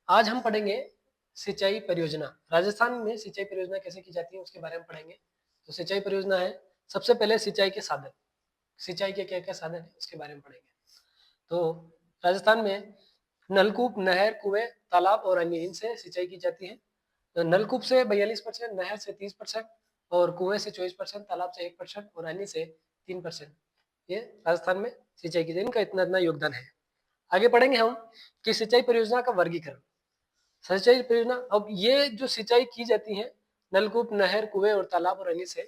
आज हम पढ़ेंगे सिंचाई परियोजना। राजस्थान में सिंचाई परियोजना कैसे की जाती है उसके बारे में पढ़ेंगे। तो सिंचाई परियोजना है, सबसे पहले सिंचाई के साधन, सिंचाई के क्या क्या साधन है उसके बारे में पढ़ेंगे। तो राजस्थान में नलकूप, नहर, कुएं, तालाब और अन्य इनसे सिंचाई की जाती है। तो नलकूप से 42%, नहर से 30% और कुएं से 24%, तालाब से 1% और अन्य से 3%। ये राजस्थान में सिंचाई की, इनका इतना इतना योगदान है। आगे पढ़ेंगे हम कि सिंचाई परियोजना का वर्गीकरण। सिंचाई परियोजना, अब ये जो सिंचाई की जाती है नलकूप, नहर, कुएं और तालाब और अन्य से,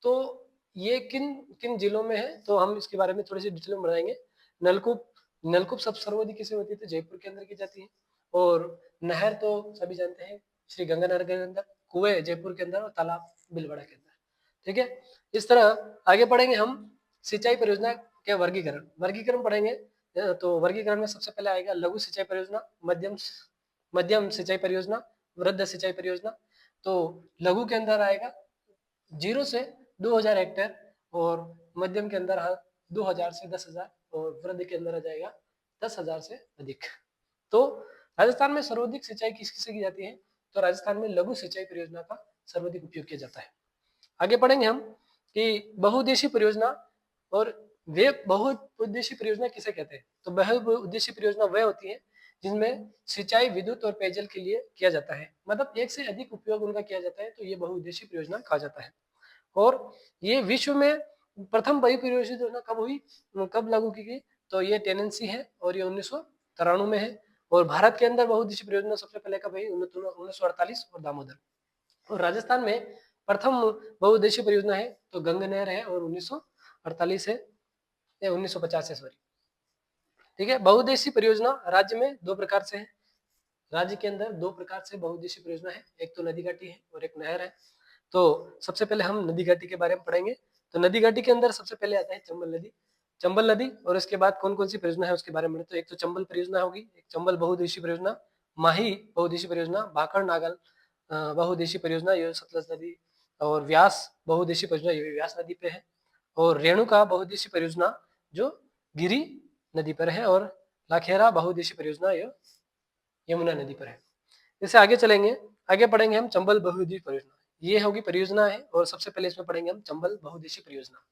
तो ये किन किन जिलों में है तो हम इसके बारे में थोड़ी सी डिटेल में बताएंगे। नलकूप, नलकूप सब सर्वाधिक किसे होती है तो जयपुर के अंदर की जाती है। और नहर तो सभी जानते हैं श्री गंगानगर के अंदर, कुएं जयपुर के अंदर और तालाब भीलवाड़ा के अंदर। ठीक है, इस तरह आगे पढ़ेंगे हम सिंचाई परियोजना के वर्गीकरण। वर्गीकरण पढ़ेंगे तो वर्गीकरण में सबसे पहले आएगा लघु सिंचाई परियोजना, मध्यम सिंचाई परियोजना, वृद्ध सिंचाई परियोजना। तो लघु के अंदर आएगा 0 से 2000 हेक्टेयर और मध्यम के अंदर 2000 से 10,000 और वृद्ध के अंदर आ जाएगा 10,000 से अधिक। तो राजस्थान में सर्वाधिक सिंचाई किस किससे की जाती है तो राजस्थान में लघु सिंचाई परियोजना का सर्वाधिक उपयोग किया जाता है। आगे पढ़ेंगे हम कि बहुउद्देशीय परियोजना। और वे बहुउद्देशीय परियोजना किसे कहते हैं तो बहुउद्देशीय परियोजना वह होती है जिनमें सिंचाई, विद्युत और पेयजल के लिए किया जाता है, मतलब एक से अधिक उपयोग उनका किया जाता है, तो ये बहुउद्देशीय परियोजना कहा जाता है। और ये विश्व में प्रथम बड़ी परियोजना कब हुई, कब लागू की गई तो ये टेनेंसी है और ये 1993 में है। और भारत के अंदर बहुउद्देशीय परियोजना सबसे पहले कब हुई 1948 और दामोदर। और राजस्थान में प्रथम बहुउद्देशीय परियोजना है तो गंगा नहर है और 1948 है या 1950 है, सॉरी। ठीक है, बहुउद्देशीय परियोजना राज्य में दो प्रकार से है। राज्य के अंदर दो प्रकार से बहुउद्देशीय परियोजना है, एक तो नदी घाटी है और एक नहर है। तो सबसे पहले हम नदी घाटी के बारे में पढ़ेंगे। तो नदी घाटी के अंदर सबसे पहले आता है चंबल नदी, चंबल नदी। और इसके बाद कौन कौन सी परियोजना है उसके बारे में, तो एक तो चंबल परियोजना होगी, एक चंबल बहुउद्देशीय परियोजना, माही बहुउद्देशीय परियोजना, भाखड़ नागल बहुउद्देशीय परियोजना ये सतलज नदी, और व्यास बहुउद्देशीय परियोजना ये व्यास नदी पे है, और रेणुका बहुउद्देशीय परियोजना जो गिरी नदी पर है, और लाखेरा बहुउद्देशीय परियोजना ये यमुना नदी पर है। इससे आगे चलेंगे, आगे पढ़ेंगे हम चंबल बहुउद्देशीय परियोजना। ये होगी परियोजना है और सबसे पहले इसमें पढ़ेंगे हम चंबल बहुउद्देशीय परियोजना।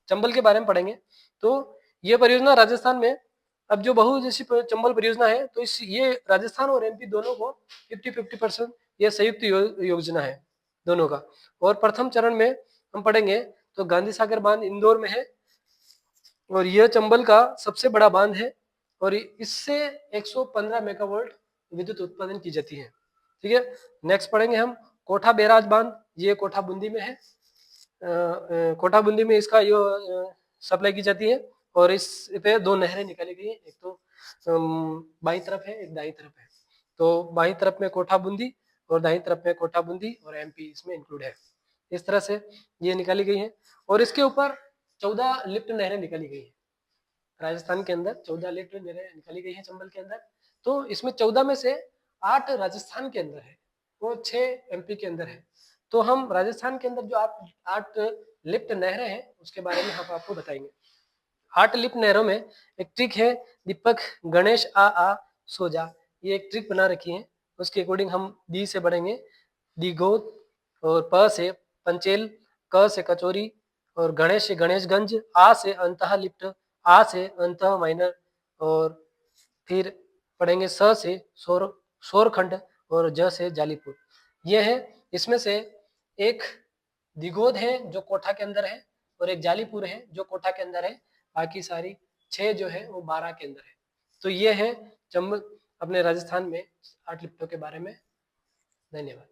चंबल के बारे में पढ़ेंगे तो ये परियोजना राजस्थान में, अब जो बहुउद्देशीय चंबल परियोजना है तो इस ये राजस्थान और एमपी दोनों को 50-50% ये संयुक्त योजना है दोनों का। और प्रथम चरण में हम पढ़ेंगे तो गांधी सागर बांध इंदौर में है और यह चंबल का सबसे बड़ा बांध है और इससे 115 मेगावाट विद्युत उत्पादन की जाती है। ठीक है, नेक्स्ट पढ़ेंगे हम कोठा बैराज बांध, ये कोठा बूंदी में है। कोठा बूंदी में इसका यो सप्लाई की जाती है और इस पे दो नहरें निकाली गई है, एक तो बाई तरफ है एक दाई तरफ है। तो बाई तरफ में कोठा बूंदी और दाई तरफ में कोठा बूंदी और एमपी इसमें इंक्लूड है। इस तरह से ये निकाली गई है और इसके ऊपर 14 लिफ्ट नहरें निकाली गई है। राजस्थान के अंदर 14 लिफ्ट नहरें निकाली गई है चंबल के अंदर। तो इसमें 14 में से 8 राजस्थान के अंदर है और 6 एमपी के अंदर है। तो हम राजस्थान के अंदर जो 8 लिफ्ट नहरें हैं उसके बारे में हम आपको बताएंगे। 8 लिफ्ट नहरों में एक ट्रिक है दीपक गणेश आ सोजा, ये एक ट्रिक बना रखी है, उसके अकॉर्डिंग हम डी से बढ़ेंगे, दिगोद, और प से पंचेल, क से कचोरी, और गणेश से गणेशगंज, आ से अंतः लिफ्ट, आ से अंतः माइनर, और फिर पढ़ेंगे स से सोरखंड और ज से जालीपुर। ये है, इसमें से एक दिगोद है जो कोठा के अंदर है और एक जालीपुर है जो कोठा के अंदर है, बाकी सारी 6 जो है वो 12 के अंदर है। तो ये है चंबल अपने राजस्थान में 8 लिफ्टों के बारे में। धन्यवाद।